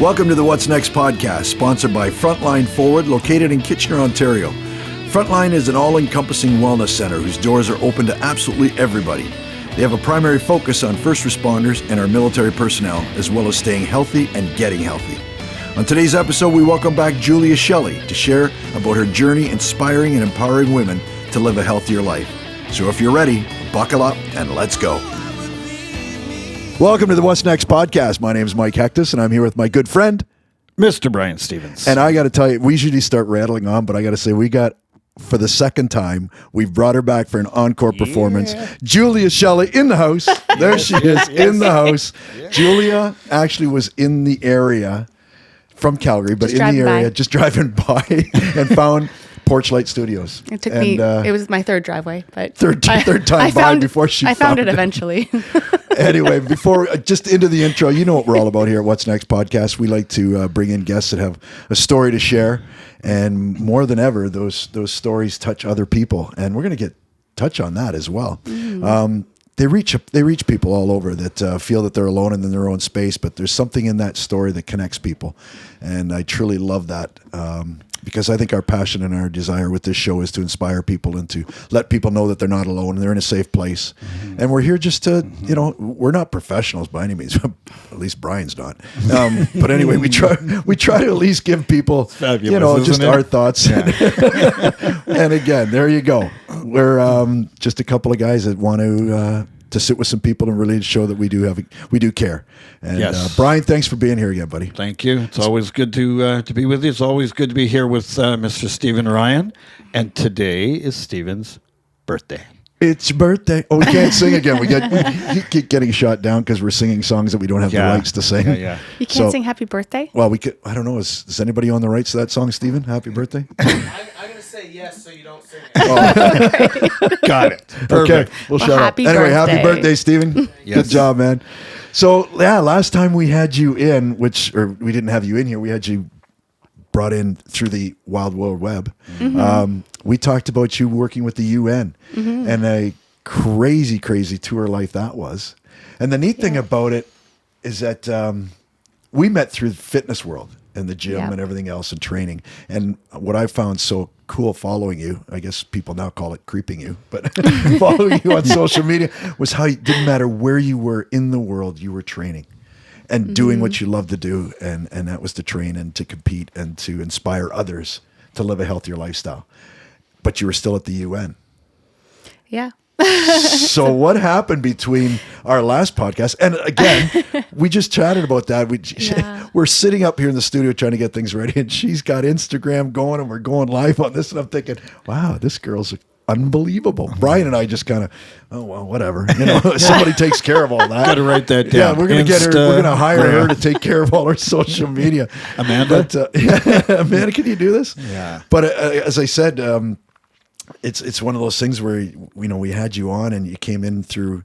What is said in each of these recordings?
Welcome to the What's Next podcast, sponsored by Frontline Forward, located in Kitchener, Ontario. Frontline is an all-encompassing wellness center whose doors are open to absolutely everybody. They have a primary focus on first responders and our military personnel, as well as staying healthy and getting healthy. On today's episode, we welcome back Shelley to share about her journey inspiring and empowering women to live a healthier life. So if you're ready, buckle up and let's go. Welcome to the What's Next podcast. My name is Mike Hectus, and I'm here with my good friend, Mr. Bryan Stevens. And I got to tell you, we usually start rattling on, but I got to say, for the second time, we've brought her back for an encore performance. Shelley in the house. There she is, in the house. Yeah. Julia actually was in the area from Calgary, but just driving by and found Porchlight Studios. It took me, it was my third driveway, but third time before she I found it eventually. Anyway, just into the intro, you know what we're all about here at What's Next podcast. We like to bring in guests that have a story to share, and more than ever, those stories touch other people, and we're going to touch on that as well. Mm. They reach people all over that feel that they're alone and in their own space, but there's something in that story that connects people, and I truly love that. Because I think our passion and our desire with this show is to inspire people and to let people know that they're not alone and they're in a safe place. Mm-hmm. And we're here just to, we're not professionals by any means. At least Bryan's not. But anyway, we try to at least give people, just our thoughts. Yeah. And again, there you go. We're just a couple of guys that want to sit with some people and really show that we do care. And yes. Bryan, thanks for being here again, buddy. Thank you. It's always good to be with you. It's always good to be here with Mr. Stephen Ryan. And today is Stephen's birthday. It's your birthday. Oh, we can't sing again. We keep getting shot down because we're singing songs that we don't have the rights to sing. Yeah. You can't sing Happy Birthday? Well, we could. I don't know. Is anybody on the rights to that song, Stephen? Happy Birthday? I'm going to say yes so you don't sing it. Oh. Got it. Perfect. Okay, we'll shut up. Anyway, happy birthday, Stephen. Yes. Good job, man. So, last time we had you in, or we didn't have you in here, we had you brought in through the wild world web. Mm-hmm. We talked about you working with the UN and a crazy, crazy tour life that was. And the neat thing about it is that we met through the fitness world and the gym and everything else and training. And what I found so cool following you, I guess people now call it creeping you, but following you on social media was how it didn't matter where you were in the world, you were training and doing what you love to do. And that was to train and to compete and to inspire others to live a healthier lifestyle. But you were still at the UN. Yeah. So what happened between our last podcast? And again, we just chatted about that. We're sitting up here in the studio trying to get things ready, and she's got Instagram going, and we're going live on this. And I'm thinking, wow, this girl's unbelievable. Bryan and I just kind of, oh, well, whatever. Somebody takes care of all that. Got to write that down. Yeah, we're going to get her. We're going to hire her to take care of all our social media. Amanda? But, Amanda, can you do this? Yeah. But as I said, it's one of those things where we had you on and you came in through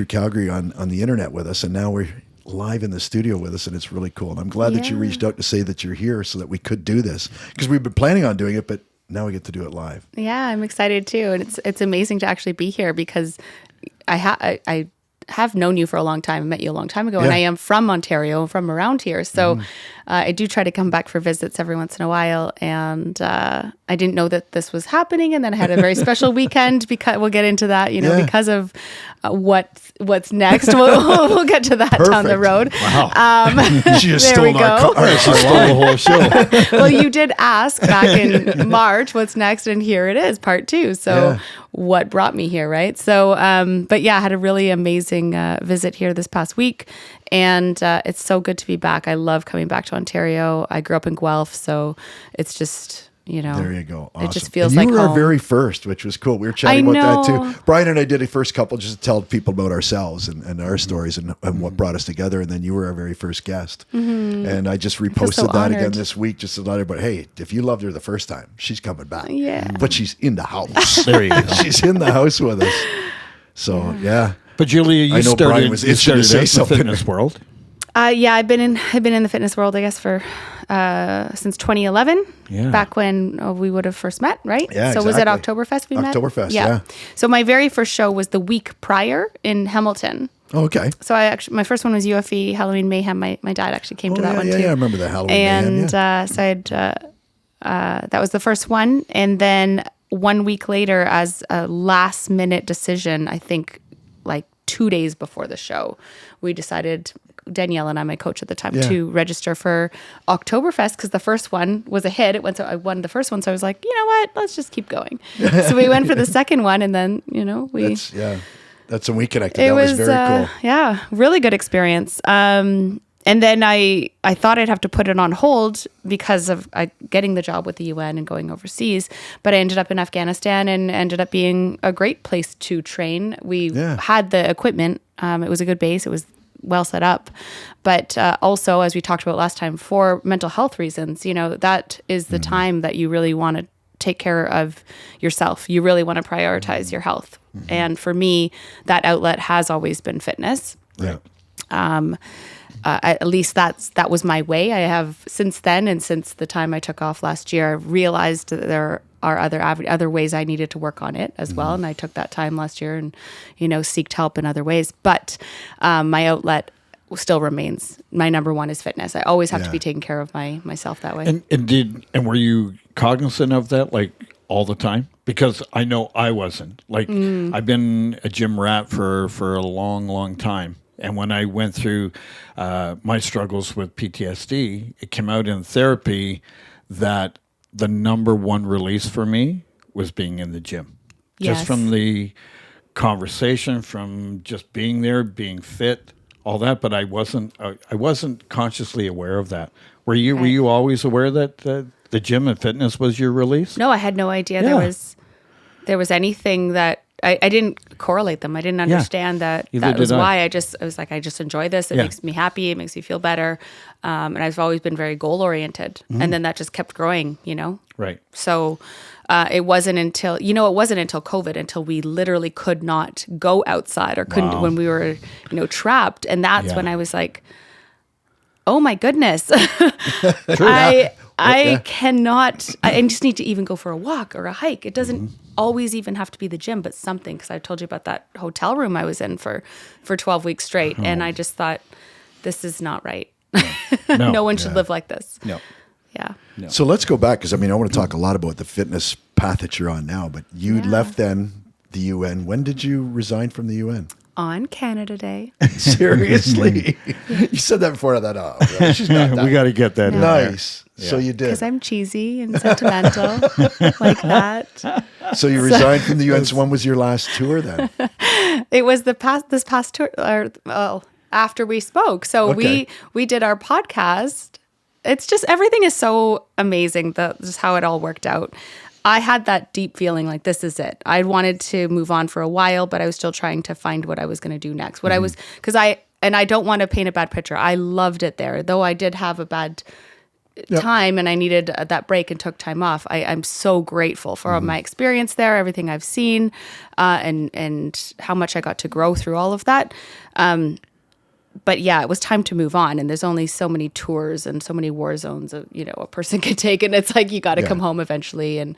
Calgary on the internet with us, and now we're live in the studio with us, and it's really cool. And I'm glad that you reached out to say that you're here so that we could do this, because we've been planning on doing it, but now we get to do it live. Yeah, I'm excited too, and it's amazing to actually be here because I have known you for a long time. I met you a long time ago, and I am from Ontario, from around here. So I do try to come back for visits every once in a while. And I didn't know that this was happening. And then I had a very special weekend, because we'll get into that, because of what's next. We'll get to that down the road. Wow. She just stole our car. She stole the whole show. Well, you did ask back in March, what's next? And here it is, part 2. So what brought me here, right? So, but yeah, I had a really amazing visit here this past week. And it's so good to be back. I love coming back to Ontario. I grew up in Guelph, so it's just, there you go. Awesome. It just feels and like you were home. Our very first, which was cool. We were chatting about that too. Bryan and I did a first couple just to tell people about ourselves and our stories and what brought us together. And then you were our very first guest. Mm-hmm. And I just reposted that again this week just to let everybody, hey, if you loved her the first time, she's coming back. Yeah. But she's in the house. There you go. She's in the house with us. So, yeah. But Julia, you started in the fitness world. I've been in the fitness world, I guess, for since 2011. Yeah. Back when we would have first met, right? Yeah, so was it Oktoberfest we met? Oktoberfest, yeah. So my very first show was the week prior in Hamilton. Okay. So my first one was UFE Halloween Mayhem. My dad actually came to that one too. Yeah, I remember the Halloween And Mayhem, yeah. so that was the first one. And then 1 week later, as a last minute decision, I think like 2 days before the show, we decided, Danielle and I, my coach at the time, to register for Oktoberfest because the first one was a hit. I won the first one, so I was like, you know what? Let's just keep going. So we went for the second one, and then That's when we connected. That was very cool. Yeah, really good experience. And then I thought I'd have to put it on hold because of getting the job with the UN and going overseas. But I ended up in Afghanistan and ended up being a great place to train. We had the equipment. It was a good base. It was well set up. But also, as we talked about last time, for mental health reasons, that is the time that you really want to take care of yourself. You really want to prioritize your health. And for me, that outlet has always been fitness. Yeah. At least that was my way. I have since then, and since the time I took off last year, realized that there are other ways I needed to work on it as well. And I took that time last year and, seeked help in other ways. But my outlet still remains. My number one is fitness. I always have to be taking care of myself that way. And were you cognizant of that, like, all the time? Because I know I wasn't. Like, I've been a gym rat for a long, long time. And when I went through my struggles with PTSD, it came out in therapy that the number one release for me was being in the gym. Yes. Just from the conversation, from just being there, being fit, all that. But I wasn't consciously aware of that. Were you always aware that the gym and fitness was your release? No, I had no idea there was anything that I didn't correlate them. I didn't understand that was why. I was like, I just enjoy this. It makes me happy. It makes me feel better. And I've always been very goal oriented. And then that just kept growing, Right. So it wasn't until COVID, until we literally could not go outside or couldn't, when we were, trapped. And that's when I was like, oh my goodness. I cannot, I just need to even go for a walk or a hike. It doesn't always even have to be the gym, but something, because I told you about that hotel room I was in for 12 weeks straight. And I just thought, this is not right. No one should live like this. No. Yeah. No. So let's go back, because I want to talk a lot about the fitness path that you're on now, but you left then the UN. When did you resign from the UN? On Canada Day. Seriously? You said that before. I thought, she's not that. We got to get that in Nice. there. So you did. Because I'm cheesy and sentimental like that. So you resigned from the UN. So when was your last tour then? It was this past tour, after we spoke. So we did our podcast. It's just, everything is so amazing, just how it all worked out. I had that deep feeling like, this is it. I wanted to move on for a while, but I was still trying to find what I was going to do next. I don't want to paint a bad picture. I loved it there, though I did have a bad time and I needed that break and took time off. I'm so grateful for my experience there, everything I've seen, and how much I got to grow through all of that. But yeah, it was time to move on. And there's only so many tours and so many war zones, a person could take. And it's like, you got to come home eventually and,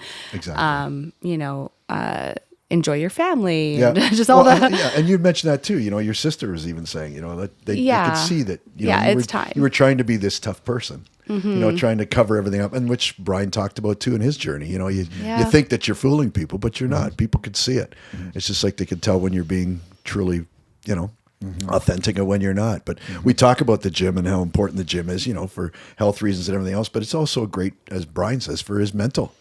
enjoy your family and just all that. Yeah. And you mentioned that too. Your sister was even saying, that they could see that, it's time. You were trying to be this tough person, trying to cover everything up, and which Bryan talked about too in his journey. You think that you're fooling people, but you're not. People could see it. It's just like they could tell when you're being truly, authentic and when you're not. But we talk about the gym and how important the gym is, for health reasons and everything else. But it's also great, as Bryan says, for his mental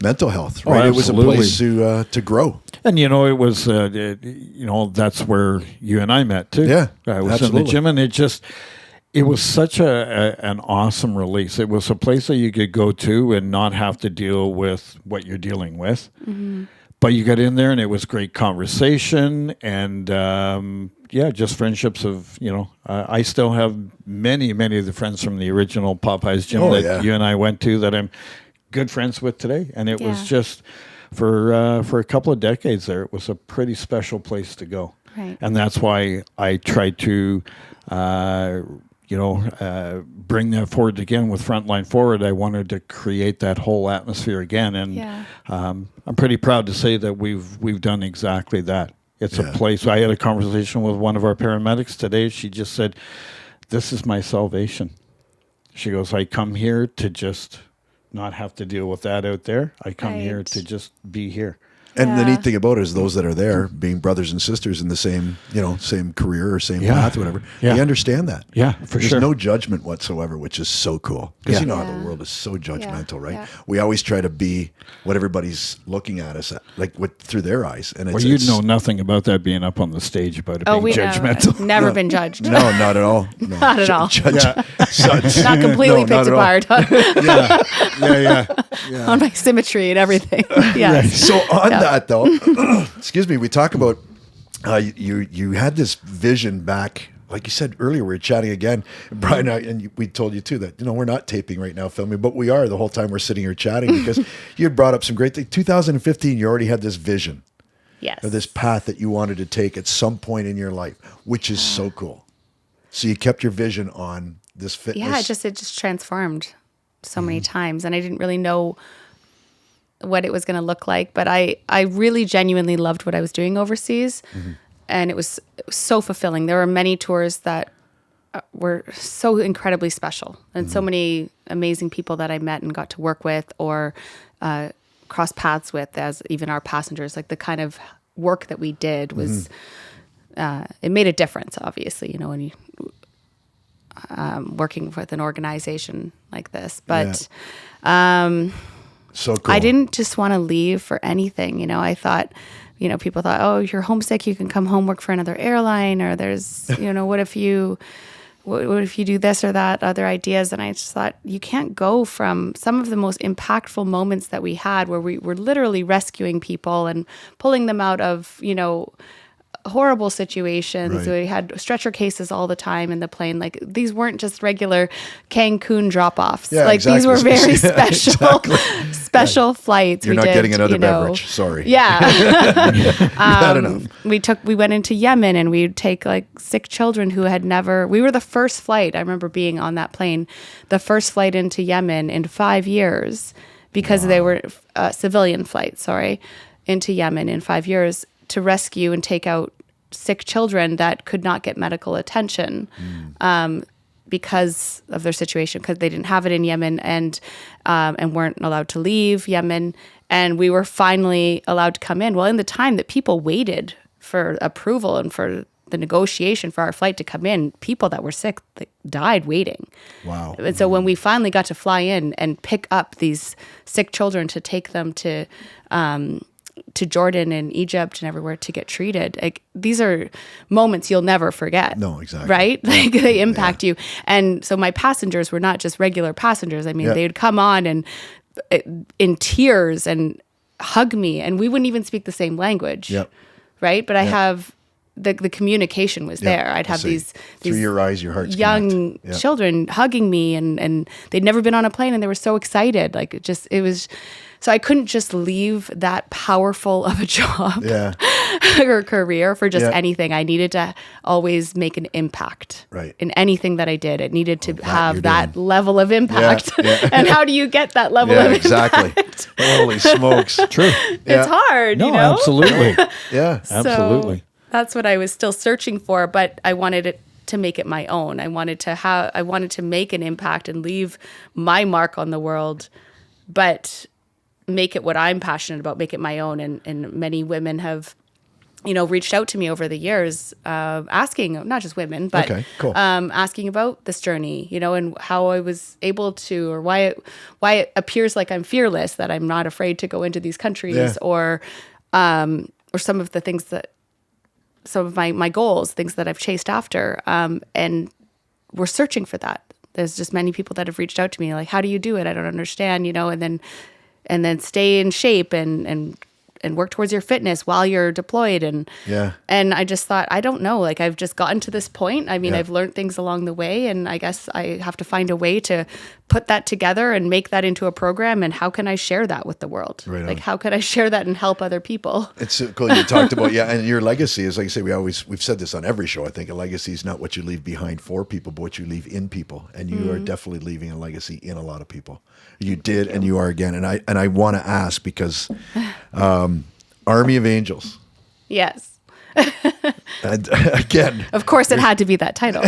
health. Right? It was a place to grow. And it was that's where you and I met too. Yeah, I was in the gym, and it was such an awesome release. It was a place that you could go to and not have to deal with what you're dealing with. But you got in there, and it was great conversation, and just friendships of, I still have many of the friends from the original Popeyes gym you and I went to that I'm good friends with today. And it was just for a couple of decades there, it was a pretty special place to go. Right. And that's why I tried to bring that forward again with Frontline Forward. I wanted to create that whole atmosphere again, and I'm pretty proud to say that we've done exactly that. It's a place. I had a conversation with one of our paramedics today. She just said, "This is my salvation." She goes, "I come here to just not have to deal with that out there. I come here to just be here." And the neat thing about it is those that are there, being brothers and sisters in the same, same career or same path, or whatever, they understand that. Yeah, for There's sure. no judgment whatsoever, which is so cool. Because you know how the world is so judgmental, right? Yeah. We always try to be what everybody's looking at us at, like through their eyes. And Well, you'd know nothing about that being up on the stage about it being we judgmental. never been judged. No, not at all. No. Not at all. Not Completely picked apart Yeah. on my symmetry and everything. Yes. So on that though, excuse me, we talk about you had this vision back, like you said earlier. We were chatting again, Bryan and I, and we told you too that we're not taping right now, filming, but we are the whole time we're sitting here chatting because you had brought up some great things. 2015, you already had this vision, Yes. or this path that you wanted to take at some point in your life, which is so cool. So you kept your vision on this fitness. Yeah, it just transformed so many times, and I didn't really know what it was going to look like, but I really genuinely loved what I was doing overseas, and it was so fulfilling. There were many tours that were so incredibly special, and so many amazing people that I met and got to work with or cross paths with as even our passengers. Like the kind of work that we did was, it made a difference, obviously, when you working with an organization like this, but so cool. I didn't just want to leave for anything. I thought, people thought, oh, you're homesick, you can come home, work for another airline, or there's, what if you do this or that, other ideas. And I just thought, you can't go from some of the most impactful moments that we had where we were literally rescuing people and pulling them out of, horrible situations. Right. We had stretcher cases all the time in the plane. Like these weren't just regular Cancun drop-offs. Yeah, like exactly. these were very special flights. You're not getting another beverage. Sorry. Yeah. Not enough. We went into Yemen and we'd take like sick children who had never, we were the first flight. I remember being on that plane, the first flight into Yemen in 5 years because they were civilian flights, into Yemen in 5 years to rescue and take out sick children that could not get medical attention because of their situation, because they didn't have it in Yemen and weren't allowed to leave Yemen. And we were finally allowed to come in. Well, in the time that people waited for approval and for the negotiation for our flight to come in, people that were sick died waiting. Wow. And so when we finally got to fly in and pick up these sick children to take them to Jordan and Egypt and everywhere to get treated. Like these are moments you'll never forget. No, exactly. Right? Like they impact you. And so my passengers were not just regular passengers. I mean, they'd come on and in tears and hug me, and we wouldn't even speak the same language. Yep. Right? But I have the communication was there. I'd have these through your eyes, your heart's young connect. children hugging me, and they'd never been on a plane and they were so excited. Like it was. So I couldn't just leave that powerful of a job or career for just anything. I needed to always make an impact in anything that I did. It needed to have that level of impact. And how do you get that level of exactly. impact? Holy smokes. True. It's hard, No, absolutely. Yeah. Absolutely. So that's what I was still searching for, but I wanted it to make it my own. I wanted to make an impact and leave my mark on the world, but make it what I'm passionate about, make it my own. And many women have, reached out to me over the years, asking, not just women, but asking about this journey, and how I was able to, or why it appears like I'm fearless, that I'm not afraid to go into these countries, or some of the things that, some of my goals, things that I've chased after. And we're searching for that. There's just many people that have reached out to me like, how do you do it? I don't understand, and then stay in shape and work towards your fitness while you're deployed. And I just thought, I don't know, like I've just gotten to this point. I mean, I've learned things along the way, and I guess I have to find a way to put that together and make that into a program. And how can I share that with the world? Like, how could I share that and help other people? It's so cool. You talked about, and your legacy is, like I say, we've said this on every show. I think a legacy is not what you leave behind for people, but what you leave in people. And you are definitely leaving a legacy in a lot of people. You did, and you are again. And I want to ask because Army of Angels. Yes. And again, Of course, it had to be that title.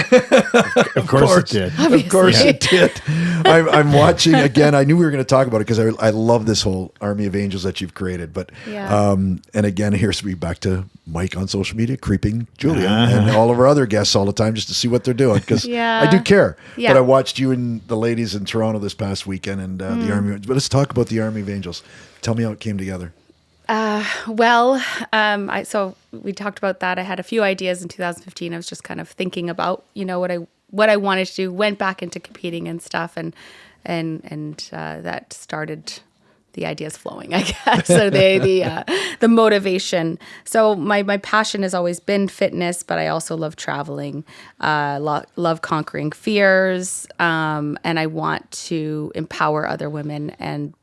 Of course it did. Of course it did. I'm watching again. I knew we were going to talk about it because I love this whole army of angels that you've created. But Yeah. and again, here's me back to Mike on social media, creeping Julia and all of our other guests all the time just to see what they're doing because Yeah. I do care. Yeah. But I watched you and the ladies in Toronto this past weekend and the army. But let's talk about the army of angels. Tell me how it came together. So we talked about that. I had a few ideas in 2015. I was just kind of thinking about, what I wanted to do. Went back into competing and stuff, and that started the ideas flowing, I guess. So the motivation. So my passion has always been fitness, but I also love traveling, love conquering fears, and I want to empower other women. And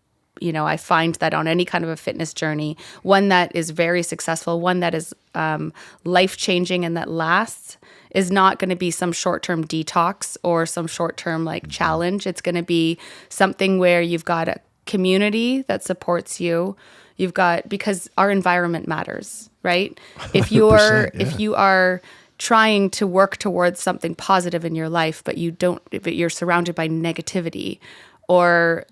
I find that on any kind of a fitness journey, one that is very successful, one that is life-changing and that lasts, is not going to be some short-term detox or some short-term challenge. It's going to be something where you've got a community that supports you. You've got, because our environment matters, right? If you are trying to work towards something positive in your life, but you're surrounded by negativity, or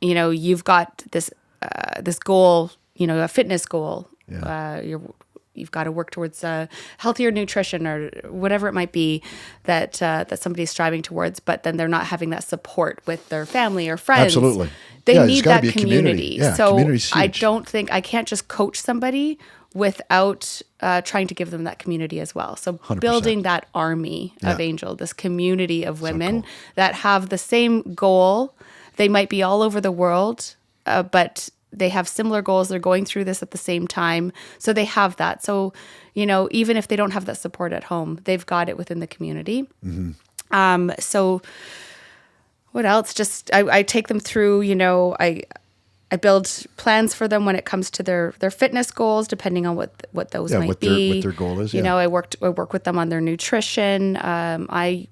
you've got this goal, a fitness goal. You've got to work towards healthier nutrition or whatever it might be that somebody's striving towards, but then they're not having that support with their family or friends. Absolutely. They need that community. Yeah, so community's I huge. don't think I can't just coach somebody without trying to give them that community as well. So 100%. building that army of angel, this community of women cool. that have the same goal. They might be all over the world, but they have similar goals. They're going through this at the same time. So they have that. So, even if they don't have that support at home, they've got it within the community. Mm-hmm. So what else? Just, I take them through, I build plans for them when it comes to their fitness goals, depending on what those might be. What their goal is. I work with them on their nutrition. My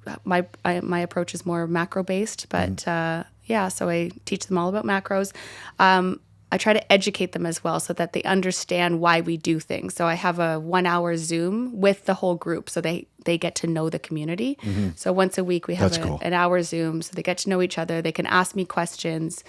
approach is more macro based, but so I teach them all about macros. I try to educate them as well so that they understand why we do things. So I have a 1 hour Zoom with the whole group so they get to know the community. Mm-hmm. So once a week we have an hour Zoom so they get to know each other. They can ask me questions,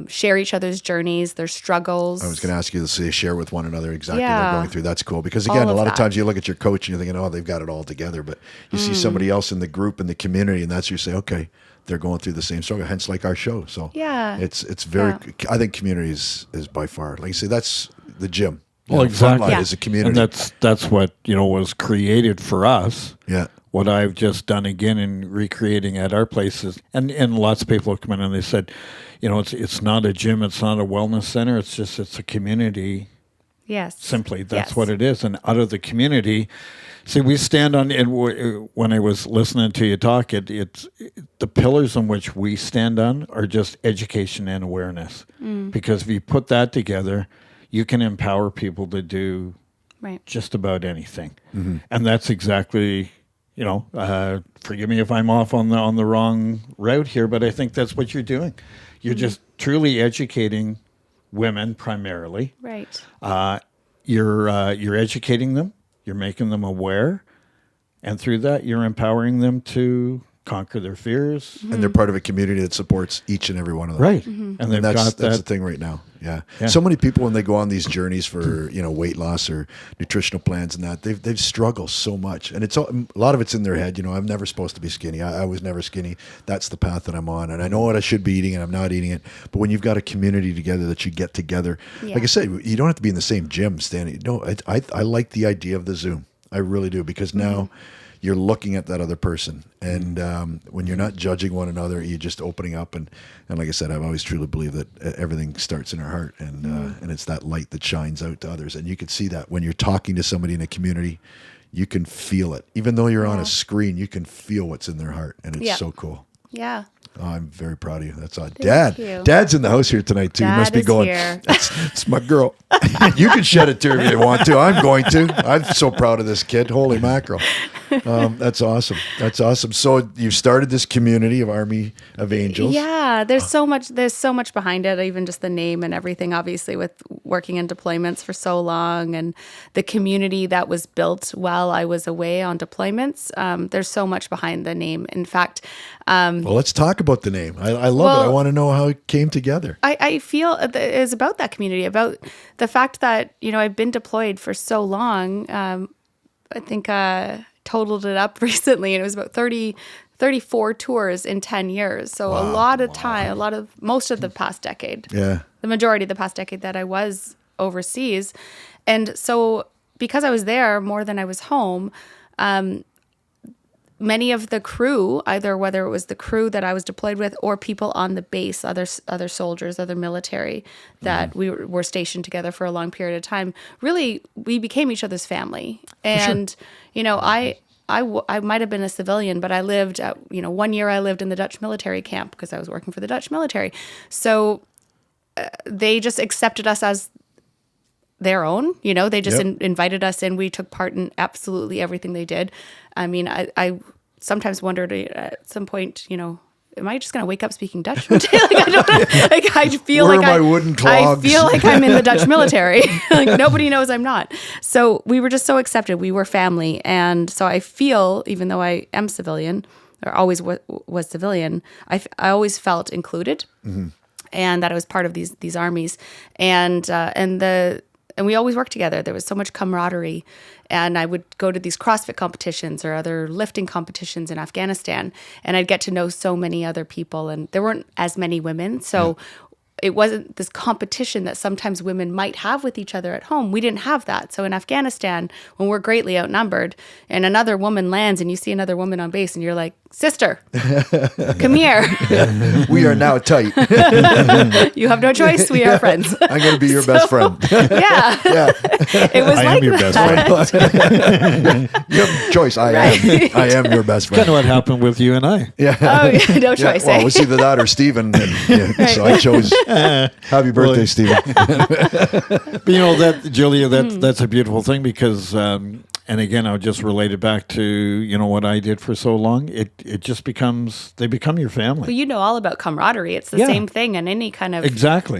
share each other's journeys, their struggles. I was going to ask you to say, share with one another exactly what they're going through. That's cool. Because again, a lot of times you look at your coach and you're thinking, oh, they've got it all together. But you see somebody else in the group, in the community, and that's you say, okay, they're going through the same struggle, hence like our show. So it's very, I think community is by far, like you say, that's the gym. Well, exactly. Is a community. And that's what, was created for us. Yeah. What I've just done again in recreating at our places, and lots of people have come in and they said, it's not a gym, it's not a wellness center, it's a community. Yes. Simply, that's what it is. And out of the community, see, we stand on, and when I was listening to you talk, it's the pillars on which we stand on are just education and awareness. Because if you put that together, you can empower people to do just about anything. Mm-hmm. And that's exactly, forgive me if I'm off on the wrong route here, but I think that's what you're doing. You're just truly educating women primarily. Right. You're educating them. You're making them aware, and through that, you're empowering them to conquer their fears. And they're part of a community that supports each and every one of them. Right. Mm-hmm. And they've that's got the thing right now. Yeah. So many people, when they go on these journeys for, weight loss or nutritional plans and that, they've struggled so much. And a lot of it's in their head. I'm never supposed to be skinny. I was never skinny. That's the path that I'm on. And I know what I should be eating and I'm not eating it. But when you've got a community together that you get together, like I said, you don't have to be in the same gym standing. No, I like the idea of the Zoom. I really do, because now you're looking at that other person, and when you're not judging one another, you're just opening up. And like I said, I've always truly believed that everything starts in our heart, and it's that light that shines out to others. And you can see that when you're talking to somebody in a community, you can feel it. Even though you're on a screen, you can feel what's in their heart, and it's so cool. Yeah. Oh, I'm very proud of you. That's odd. Thank you. Dad's in the house here tonight too. Dad You must be is going, here. That's my girl. You can shed a tear if you want to. I'm going to. I'm so proud of this kid. Holy mackerel. That's awesome. That's awesome. So you started this community of Army of Angels. Yeah, there's so much behind it, even just the name and everything, obviously, with working in deployments for so long and the community that was built while I was away on deployments. There's so much behind the name. In fact, Well, let's talk about the name. I love it. I want to know how it came together. I feel it's about that community, about the fact that, I've been deployed for so long. I think totaled it up recently, and it was about 34 tours in 10 years. So a lot of time, most of the past decade. Yeah. The majority of the past decade that I was overseas. And so because I was there more than I was home, many of the crew, either whether it was the crew that I was deployed with or people on the base, other soldiers, other military that we were stationed together for a long period of time, really, we became each other's family. And, I might have been a civilian, but I lived, 1 year I lived in the Dutch military camp because I was working for the Dutch military. So they just accepted us as their own, they just invited us in. We took part in absolutely everything they did. I mean, I sometimes wondered at some point, am I just going to wake up speaking Dutch? I don't know. I feel Where like are my wooden clogs? I feel like I'm in the Dutch military. Nobody knows I'm not. So we were just so accepted. We were family. And so I feel, even though I am civilian, or always was civilian, I always felt included, and that I was part of these armies. And we always worked together. There was so much camaraderie. And I would go to these CrossFit competitions or other lifting competitions in Afghanistan, and I'd get to know so many other people. And there weren't as many women. So it wasn't this competition that sometimes women might have with each other at home. We didn't have that. So in Afghanistan, when we're greatly outnumbered and another woman lands and you see another woman on base and you're like, sister, come here. We are now tight. You have no choice. We are friends. I'm going to be your best friend. Yeah. Yeah. It was I like am your best friend. You have a choice. I am your best friend. Kind of what happened with you and I. Yeah. Oh, yeah, no choice. Well, it eh? was either that or Stephen. And, so I chose. Happy birthday, Stephen. But that Julia, that's a beautiful thing because, and again, I'll just relate it back to what I did for so long. It just they become your family. Well, you know all about camaraderie. It's the same thing in any kind of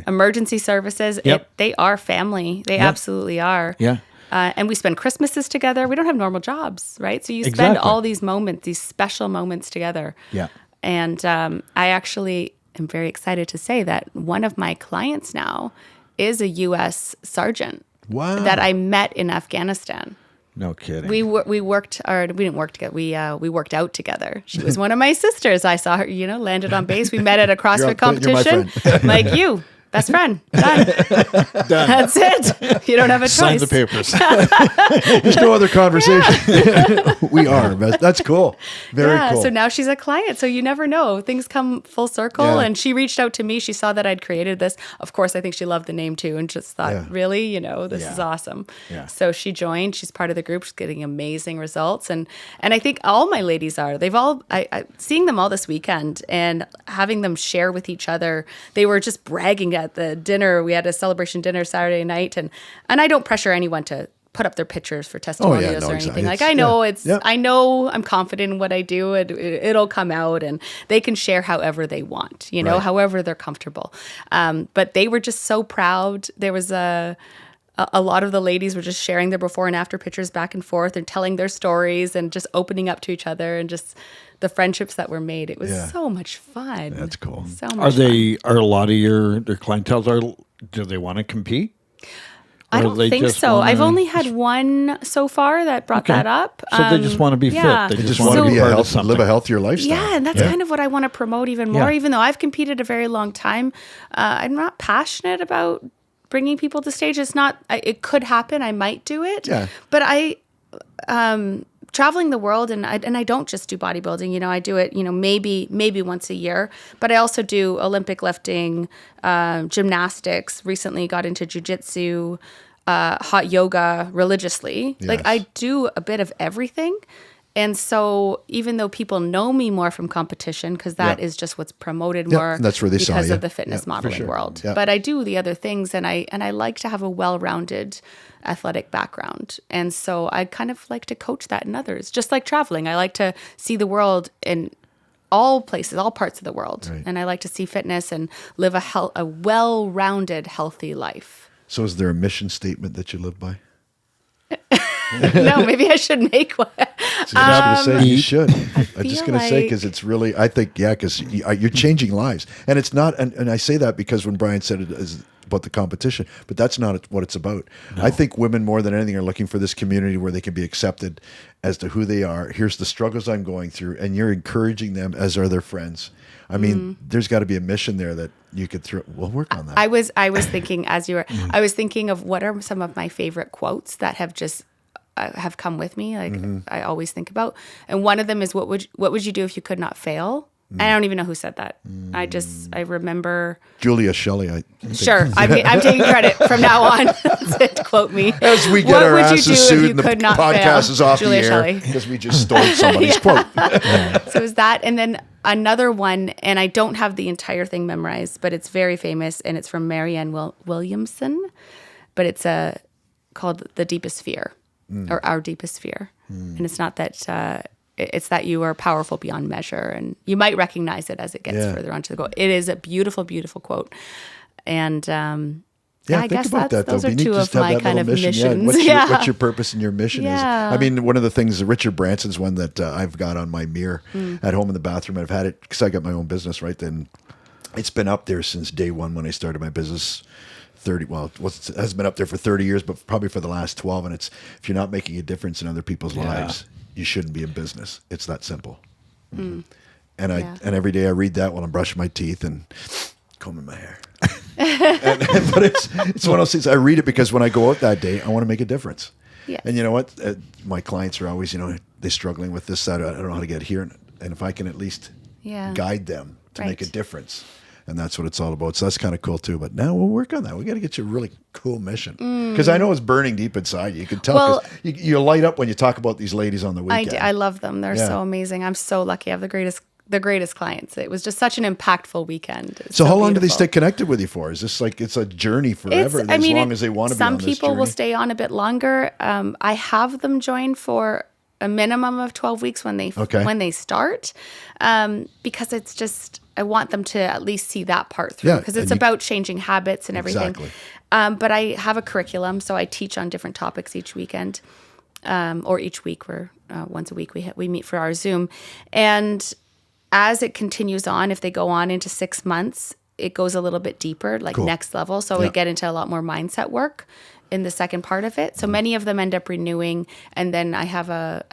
emergency services. Yep. They are family. They absolutely are. Yeah. And we spend Christmases together. We don't have normal jobs, right? So you spend all these moments, these special moments together. Yeah. And I actually am very excited to say that one of my clients now is a U.S. sergeant that I met in Afghanistan. No kidding. We worked, or we didn't work together. We worked out together. She was one of my sisters. I saw her, landed on base. We met at a CrossFit competition. Like you, best friend. Done. That's it. You don't have a choice. Sign the papers. There's no other conversation. We are. That's cool. Very cool. So now she's a client. So you never know. Things come full circle. Yeah. And she reached out to me. She saw that I'd created this. Of course, I think she loved the name too and just thought, really, this is awesome. Yeah. So she joined. She's part of the group. She's getting amazing results. And I think all my ladies are. They've all, seeing them all this weekend and having them share with each other, they were just bragging at the dinner. We had a celebration dinner Saturday night. And I don't pressure anyone to put up their pictures for testimonials or anything. Exactly. I know I know I'm confident in what I do. It'll come out and they can share however they want, however they're comfortable. But they were just so proud. There was a lot of the ladies were just sharing their before and after pictures back and forth and telling their stories and just opening up to each other and just the friendships that were made. It was so much fun. That's cool. So much Are a lot of their clientele, do they want to compete? I don't think so. I've only had one so far that brought that up. So they just want to be fit. They just want to be live a healthier lifestyle. Yeah, and that's kind of what I want to promote even more. Even though I've competed a very long time, I'm not passionate about bringing people to stage. It's not. It could happen. I might do it. Yeah. But traveling the world, and I don't just do bodybuilding. I do it. Maybe once a year. But I also do Olympic lifting, gymnastics. Recently, got into jiu-jitsu, hot yoga religiously. Like I do a bit of everything. And so even though people know me more from competition, because that is just what's promoted more that's where they saw because you. of the fitness For modeling sure. world. Yeah. But I do the other things, and I like to have a well-rounded athletic background. And so I kind of like to coach that in others. Just like traveling, I like to see the world in all places, all parts of the world. Right. And I like to see fitness and live a well-rounded, healthy life. So is there a mission statement that you live by? No, maybe I should make one. I was going to say you should. I'm just feel going to say like- because it's really, I think, because you're changing lives, and it's not. And I say that because when Bryan said it is about the competition, but that's not what it's about. No. I think women more than anything are looking for this community where they can be accepted as to who they are. Here's the struggles I'm going through, and you're encouraging them, as are their friends. I mean, there's got to be a mission there that you could throw. We'll work on that. I was thinking as you were, I was thinking of what are some of my favorite quotes that have just have come with me. Like I always think about, and one of them is what would you do if you could not fail? I don't even know who said that. I remember Julia Shelley. I think. Sure, I'm taking credit from now on. That's it. Quote me. As we get What our would you asses do if sued you and the could not podcast fail? is off Julia the air Shelley. because we just stole somebody's quote. So is that, and then another one, and I don't have the entire thing memorized, but it's very famous, and it's from Marianne Williamson, but it's called The Deepest Fear, or Our Deepest Fear, and it's not that. It's that you are powerful beyond measure, and you might recognize it as it gets further onto the goal. It is a beautiful, beautiful quote, and I guess about that. those though. are two of my kind of missions. What's your purpose and your mission is? I mean, one of the things, Richard Branson's one that I've got on my mirror at home in the bathroom. I've had it because I got my own business, right? Then it's been up there since day one when I started my business. It has been up there for 30 years, but probably for the last 12. And it's, if you're not making a difference in other people's lives, you shouldn't be in business. It's that simple. And and every day I read that while I'm brushing my teeth and combing my hair. But it's one of those things. I read it because when I go out that day, I want to make a difference. Yes. And you know what? My clients are always, they're struggling with this, that. I don't know how to get here. And if I can at least guide them to make a difference. And that's what it's all about. So that's kind of cool too. But now we'll work on that. We got to get you a really cool mission. Because I know it's burning deep inside you. You can tell. Well, you light up when you talk about these ladies on the weekend. I love them. They're so amazing. I'm so lucky. I have the greatest clients. It was just such an impactful weekend. So how long do they stay connected with you for? Is this like, it's a journey forever, as long as they want to be on this journey? Some people will stay on a bit longer. I have them join for a minimum of 12 weeks when they start, because it's just, I want them to at least see that part through, because it's about changing habits and everything. Exactly. But I have a curriculum, so I teach on different topics each weekend, or each week. We're once a week we meet for our Zoom, and as it continues on, if they go on into 6 months, it goes a little bit deeper, like next level. So we get into a lot more mindset work in the second part of it. So many of them end up renewing, and then I have a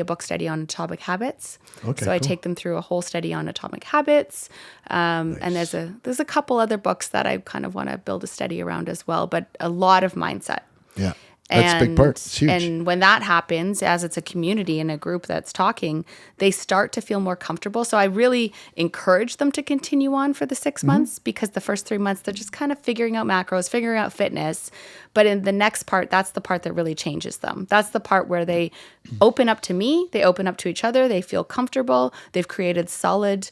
book study on atomic habits. So I take them through a whole study on atomic habits. And there's a couple other books that I kind of want to build a study around as well, but a lot of mindset. Yeah. That's a big part. It's huge. And when that happens, as it's a community and a group that's talking, they start to feel more comfortable. So I really encourage them to continue on for the 6 months, because the first 3 months, they're just kind of figuring out macros, figuring out fitness. But in the next part, that's the part that really changes them. That's the part where they open up to me, they open up to each other, they feel comfortable, they've created solid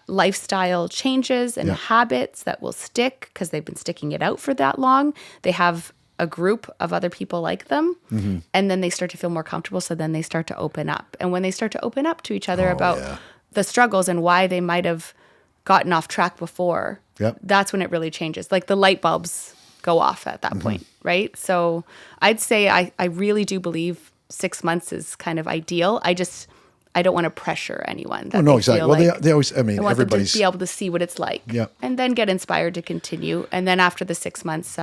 lifestyle changes and habits that will stick because they've been sticking it out for that long. They have a group of other people like them, and then they start to feel more comfortable. So then they start to open up. And when they start to open up to each other about the struggles and why they might have gotten off track before, that's when it really changes. Like the light bulbs go off at that point, right? So I'd say I really do believe 6 months is kind of ideal. I don't want to pressure anyone. Oh, no, exactly. Well, they always, I mean, I want them everybody's... to be able to see what it's like, and then get inspired to continue. And then after the 6 months,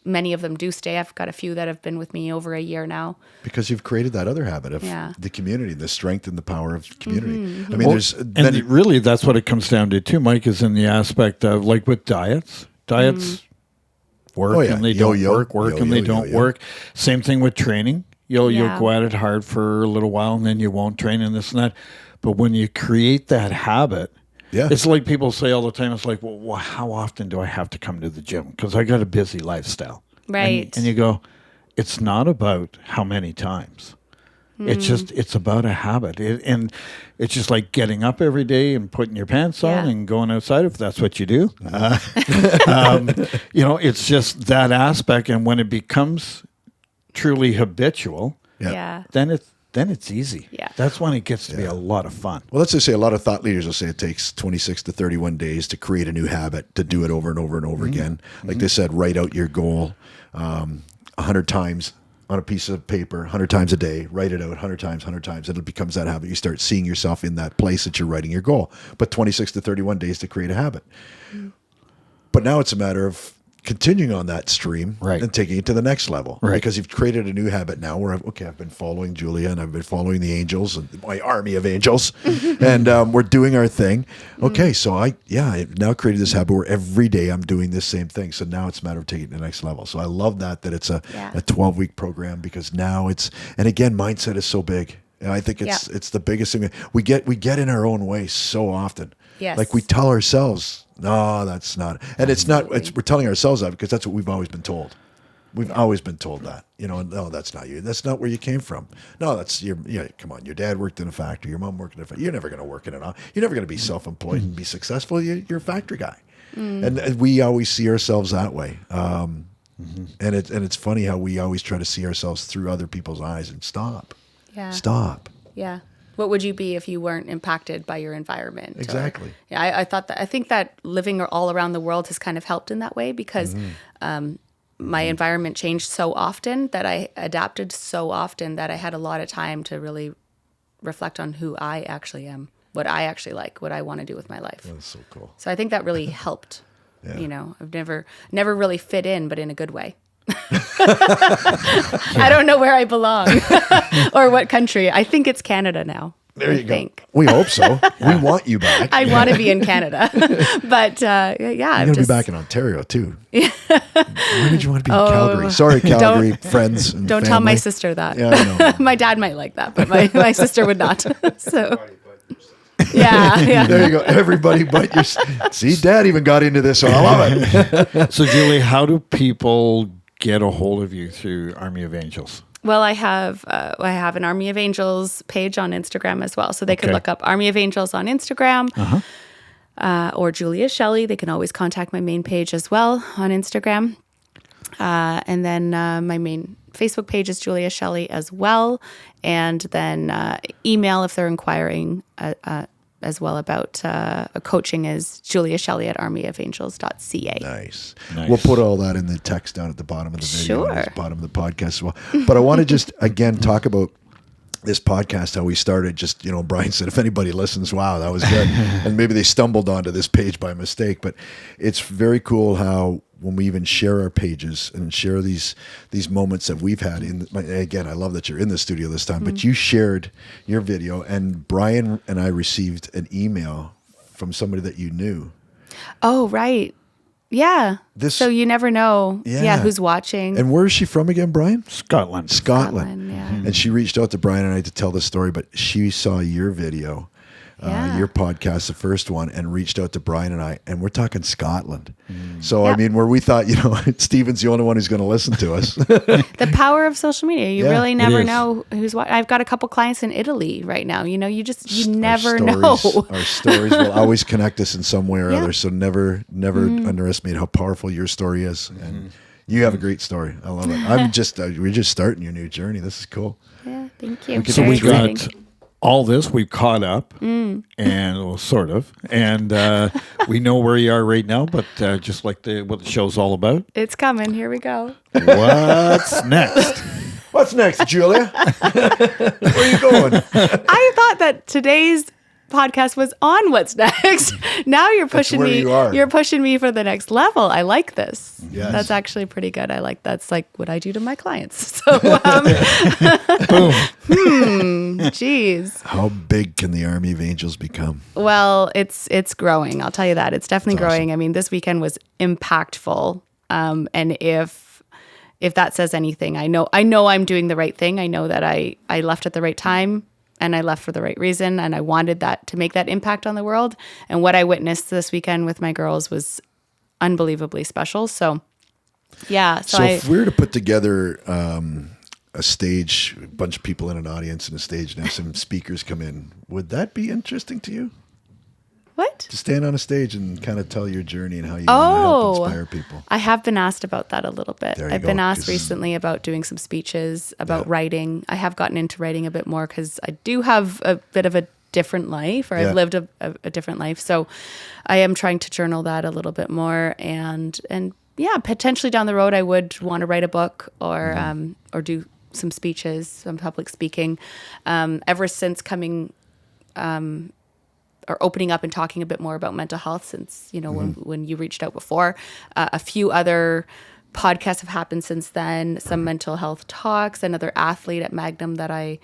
many of them do stay. I've got a few that have been with me over a year now. Because you've created that other habit of the community, the strength and the power of community. I mean, really that's what it comes down to too, Mike, is in the aspect of, like, with diets work and they don't work and they don't work. Same thing with training. You'll go at it hard for a little while and then you won't train and this and that. But when you create that habit, it's like people say all the time, it's like, well, how often do I have to come to the gym? Because I got a busy lifestyle. Right. And you go, it's not about how many times. It's about a habit. And it's just like getting up every day and putting your pants on and going outside if that's what you do. It's just that aspect. And when it becomes truly habitual, then it's easy. Yeah. That's when it gets to be a lot of fun. Well, let's just say a lot of thought leaders will say it takes 26 to 31 days to create a new habit, to do it over and over and over again. Like they said, write out your goal 100 times on a piece of paper, 100 times a day, write it out 100 times, and it becomes that habit. You start seeing yourself in that place that you're writing your goal. But 26 to 31 days to create a habit. But now it's a matter of continuing on that stream and taking it to the next level. Because you've created a new habit now where I've been following Julia and I've been following the angels and my army of angels and we're doing our thing. Okay, so I now created this habit where every day I'm doing this same thing. So now it's a matter of taking it to the next level. So I love that it's a 12-week program because now and again, mindset is so big. And I think it's the biggest thing. We get in our own way so often. Yes. Like we tell ourselves, no, that's not. And it's not, we're telling ourselves that because that's what we've always been told. We've always been told that, no, that's not you. That's not where you came from. No, that's come on. Your dad worked in a factory. Your mom worked in a factory. You're never going to work in it. You're never going to be self-employed and be successful. You're a factory guy. And we always see ourselves that way. And it's funny how we always try to see ourselves through other people's eyes and stop. Yeah. Stop. Yeah. What would you be if you weren't impacted by your environment? Exactly. I think that living all around the world has kind of helped in that way because my environment changed so often that I adapted so often that I had a lot of time to really reflect on who I actually am, what I actually like, what I want to do with my life. That's so cool. So I think that really helped. I've never really fit in, but in a good way. I don't know where I belong or what country. I think it's Canada now. There you go. We hope so. We want you back. I want to be in Canada. But you're going to be back in Ontario too. Why did you want to be in Calgary? Sorry, Calgary friends and don't family. tell my sister that. Yeah, I know. My dad might like that, but my sister would not. So yeah. There you go. Everybody but your... See, Dad even got into this, so I love it. So Julie, how do people get a hold of you through Army of Angels? Well, I have an Army of Angels page on Instagram as well. So they could look up Army of Angels on Instagram or Julia Shelley. They can always contact my main page as well on Instagram. And then my main Facebook page is Julia Shelley as well. And then email if they're inquiring as well about coaching is juliashelley@armyofangels.ca. Nice. We'll put all that in the text down at the bottom of the video, and at the bottom of the podcast as well. But I want to just, again, talk about this podcast, how we started. Just, Bryan said, if anybody listens, wow, that was good. And maybe they stumbled onto this page by mistake. But it's very cool how when we even share our pages and share these moments that we've had again, I love that you're in the studio this time, but you shared your video and Bryan and I received an email from somebody that you knew. Oh, right. Yeah. So you never know who's watching. And where is she from again, Bryan? Scotland. Yeah. And she reached out to Bryan and I to tell the story, but she saw your video, your podcast, the first one, and reached out to Bryan and I, and we're talking Scotland. So, I mean, where we thought, Stephen's the only one who's going to listen to us. The power of social media. You really never know who's watching. I've got a couple clients in Italy right now. You never know. Our stories will always connect us in some way or other. So never underestimate how powerful your story is. And you have a great story. I love it. We're just starting your new journey. This is cool. Yeah, thank you. So we got all this, we've caught up, and sort of, and we know where you are right now. But just like what the show's all about, it's coming. Here we go. What's next? What's next, Julia? Where are you going? I thought that today's podcast was on What's Next. Now you're pushing me. You're pushing me for the next level. I like this. Yes. That's actually pretty good. That's like what I do to my clients. So, geez. How big can the Army of Angels become? Well, it's growing. I'll tell you that. It's definitely growing. Awesome. I mean, this weekend was impactful. And if that says anything, I know I'm doing the right thing. I know that I left at the right time. And I left for the right reason, and I wanted that to make that impact on the world. And what I witnessed this weekend with my girls was unbelievably special. So, yeah. So if we were to put together a stage, a bunch of people in an audience and a stage, and have some speakers come in. Would that be interesting to you? What? To stand on a stage and kind of tell your journey and how you want to help inspire people. I have been asked about that a little bit. There you I've go, been asked 'cause- recently about doing some speeches, about writing. I have gotten into writing a bit more because I do have a bit of a different life, or I've lived a different life. So I am trying to journal that a little bit more. And yeah, potentially down the road, I would want to write a book or do some speeches, some public speaking. Ever since coming or opening up and talking a bit more about mental health, since, you know, when you reached out before, a few other podcasts have happened since then, some mental health talks. Another athlete at Magnum that I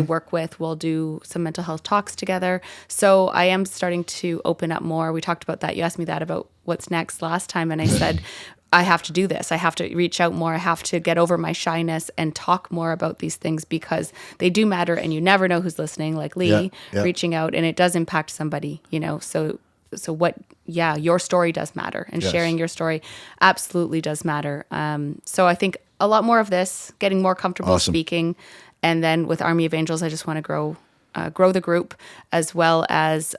work with will do some mental health talks together. So I am starting to open up more. We talked about that. You asked me that about what's next last time, and I said, I have to do this. I have to reach out more. I have to get over my shyness and talk more about these things because they do matter, and you never know who's listening, like Lee reaching out, and it does impact somebody, you know. So what, your story does matter, and sharing your story absolutely does matter. So I think a lot more of this, getting more comfortable speaking. And then with Army of Angels, I just want to grow the group, as well as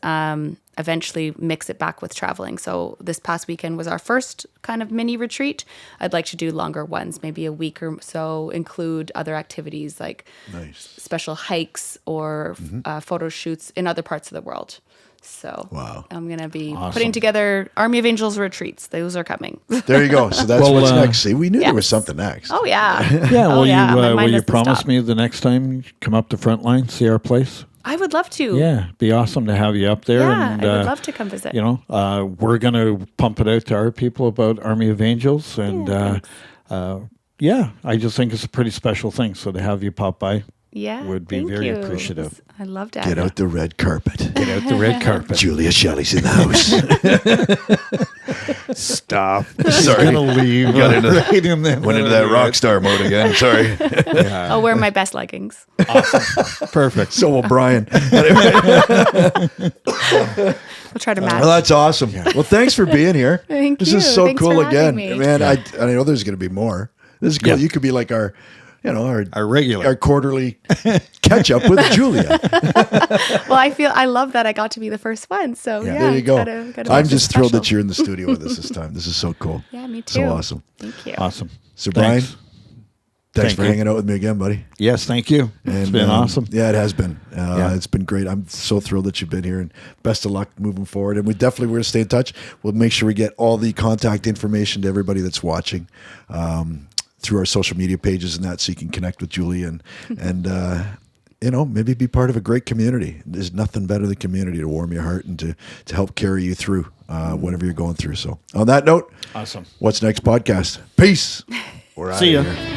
eventually mix it back with traveling. So this past weekend was our first kind of mini retreat. I'd like to do longer ones, maybe a week or so, include other activities like special hikes or photo shoots in other parts of the world. So I'm going to be putting together Army of Angels retreats. Those are coming. There you go. So that's what's next. See, we knew there was something next. Oh, yeah. Yeah, My mind will you doesn't promise stop. me the next time you come up to Frontline, see our place? I would love to. Yeah, be awesome to have you up there. Yeah, and, I would love to come visit. You know, we're going to pump it out to our people about Army of Angels. And I just think it's a pretty special thing. So to have you pop by would be thank very you. appreciative. I love that. Get out the red carpet. Get out the red carpet. Julia Shelley's in the house. Stop. Sorry. Going to leave. Got into- right in there. Went into that rock star mode again. Sorry. I'll wear my best leggings. Awesome. Perfect. So will Bryan. We'll try to match. Well, that's awesome. Well, thanks for being here. Thank This you. is so Thanks cool for having again. me. Man, I know there's going to be more. This is cool. Yeah. You could be like our regular. our quarterly catch up with Julia. Well, I love that I got to be the first one. So There you go. gotta I'm make just it thrilled special. that you're in the studio with us this time. This is so cool. Yeah, me too. So awesome. Thank you. Awesome. So Bryan, Thanks. thanks Thank for you. hanging out with me again, buddy. Yes, thank you. It's And, been awesome. Yeah, it has been. Yeah. It's been great. I'm so thrilled that you've been here, and best of luck moving forward. And we're going to stay in touch. We'll make sure we get all the contact information to everybody that's watching through our social media pages and that, so you can connect with Julie and maybe be part of a great community. There's nothing better than community to warm your heart and to help carry you through whatever you're going through. So on that note, Awesome. What's Next podcast. Peace. We're out See of ya. here.